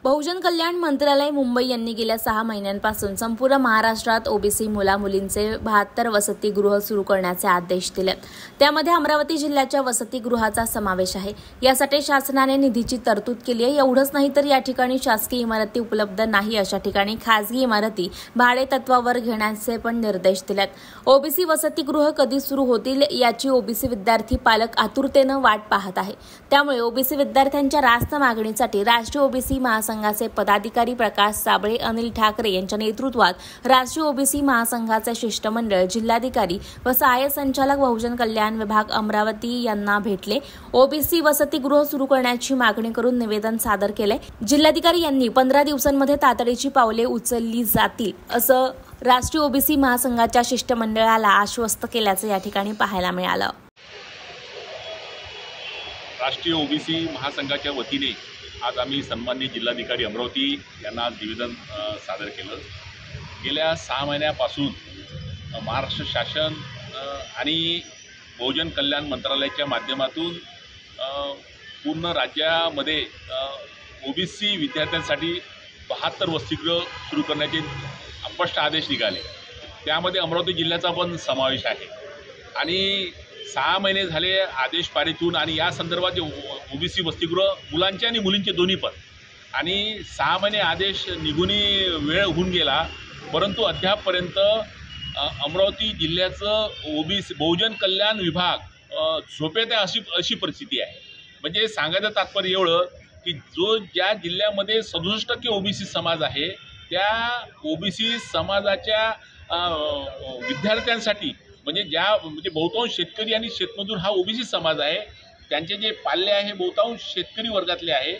बहुजन कल्याण मंत्रालय मुंबई यांनी गेल्या 6 महिन्यांपासून संपूर्ण महाराष्ट्रात ओबीसी मुला-मुलींचे 72 वसतिगृह सुरू करण्याचे आदेश दिलेत। त्यामध्ये अमरावती जिल्ह्याच्या वसतिगृहाचा समावेश आहे। यासाठी शासनाने निधीची तरतूद केली आहे। एवढंच नाही तर या ठिकाणी शासकीय इमारती उपलब्ध नाही अशा ठिकाणी खासगी इमारती भाडे तत्वावर घेण्याचे पण निर्देश दिलेत। ओबीसी वसतिगृह कधी सुरू होतील याची ओबीसी विद्यार्थी पालक आतुरतेने वाट पाहत आहे। त्यामुळे ओबीसी विद्यार्थ्यांच्या रास्त मागणीसाठी राष्ट्रीय ओबीसी महासंघाचे पदाधिकारी प्रकाश साबळे, अनिल ठाकरे यांच्या नेतृत्वात राष्ट्रीय ओबीसी महासंघाचे शिष्टमंडळ जिल्हाधिकारी व सहाय्यक संचालक बहुजन कल्याण विभाग अमरावती यांना भेटले। ओबीसी वसतिगृह सुरू करण्याची मागणी करून निवेदन सादर केले। जिल्हाधिकारी यांनी 15 दिवसांमध्ये तातडीची पावले उचलली जातील असं राष्ट्रीय ओबीसी महासंघाच्या शिष्टमंडळाला आश्वस्त केल्याचं या ठिकाणी पाहायला मिळालं। राष्ट्रीय ओबीसी महासंघाच्या वतीने आज आम्ही सन्माननीय जिल्हाधिकारी अमरावती यांना आज निवेदन सादर केलं। गेल्या 6 महिन्यापासून महाराष्ट्र शासन आणि बहुजन कल्याण मंत्रालयाच्या माध्यमातून पूर्ण राज्यामध्ये ओबीसी विद्यार्थ्यांसाठी 72 वसतिगृह सुरू करण्याचे स्पष्ट आदेश निघाले। त्यामध्ये अमरावती जिल्ह्याचा पण समावेश आहे आणि 6 महिने झाले आदेश पारित होऊन आणि या संदर्भात ओबीसी वसतिगृह मुलांचे आणि मुलींचे दोन्ही पण आणि 6 महिने आदेश निघून वेळ होऊन गेला, परंतु अद्यापपर्यंत अमरावती जिल्ह्याचं ओबीसी बहुजन कल्याण विभाग झोपेत आहे अशी परिस्थिती आहे। म्हणजे सांगायचं तात्पर्य एवढं की ज्या जिल्ह्यामध्ये 67% ओबीसी समाज आहे त्या ओबीसी समाजाच्या विद्यार्थ्यांसाठी म्हणजे बहुतांश शेतकरी आणि शेतमजूर हा ओबीसी समाज आहे, त्यांचे जे पाल्य आहे बहुतांश शेतकरी वर्गातले आहे।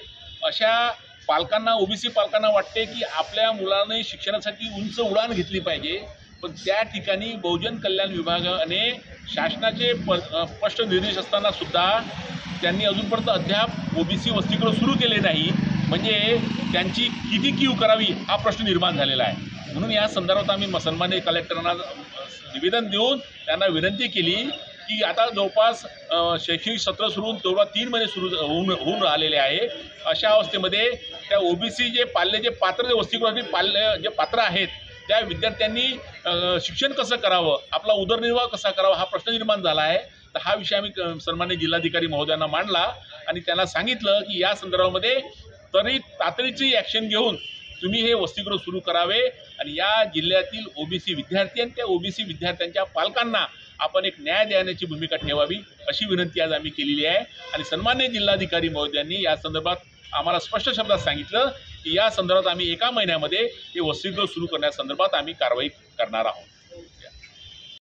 अशा पालकांना ओबीसी पालकांना वाटते की आपल्या मुलाने शिक्षणासाठी उंच उडान घेतली पाहिजे, पण त्या ठिकाणी बहुजन कल्याण विभागाने शासनाचे स्पष्ट निर्देश असताना सुद्धा त्यांनी अजूनपर्यंत अद्याप ओबीसी वसतिगृह सुरू केले नाही। म्हणजे त्यांची किती कीव करावी हा प्रश्न निर्माण झालेला आहे। म्हणून या संदर्भात आम्ही सन्माननीय कलेक्टरांना निवेदन देऊन त्यांना विनंती केली की आता जवळपास शैक्षणिक सत्र सुरू होऊन तेवढा 3 महिने सुरू होऊन राहिलेले आहे। अशा अवस्थेमध्ये त्या ओबीसी जे पात्र जे वसतिगृहातील जे पात्र आहेत त्या विद्यार्थ्यांनी शिक्षण कसं करावं, आपला उदरनिर्वाह कसा करावा हा प्रश्न निर्माण झाला आहे। तर हा विषय आम्ही सन्माननीय जिल्हाधिकारी महोदयांना मांडला आणि त्यांना सांगितलं की या संदर्भामध्ये तरी तातडीची ॲक्शन घेऊन तुम्ही हे वसतिगृह सुरू करावे आणि या जिल्ह्यातील ओबीसी विद्यार्थी आणि त्या ओबीसी विद्यार्थ्यांच्या पालकांना आपण एक न्याय देण्याची भूमिका ठेवावी अशी विनंती आज आम्ही केलेली आहे। आणि सन्माननीय जिल्हाधिकारी महोदयांनी या संदर्भात आम्हाला स्पष्ट शब्दात सांगितलं की या संदर्भात आम्ही 1 महिन्यामध्ये हे वसतिगृह सुरू करण्यासंदर्भात आम्ही कारवाई करणार आहोत।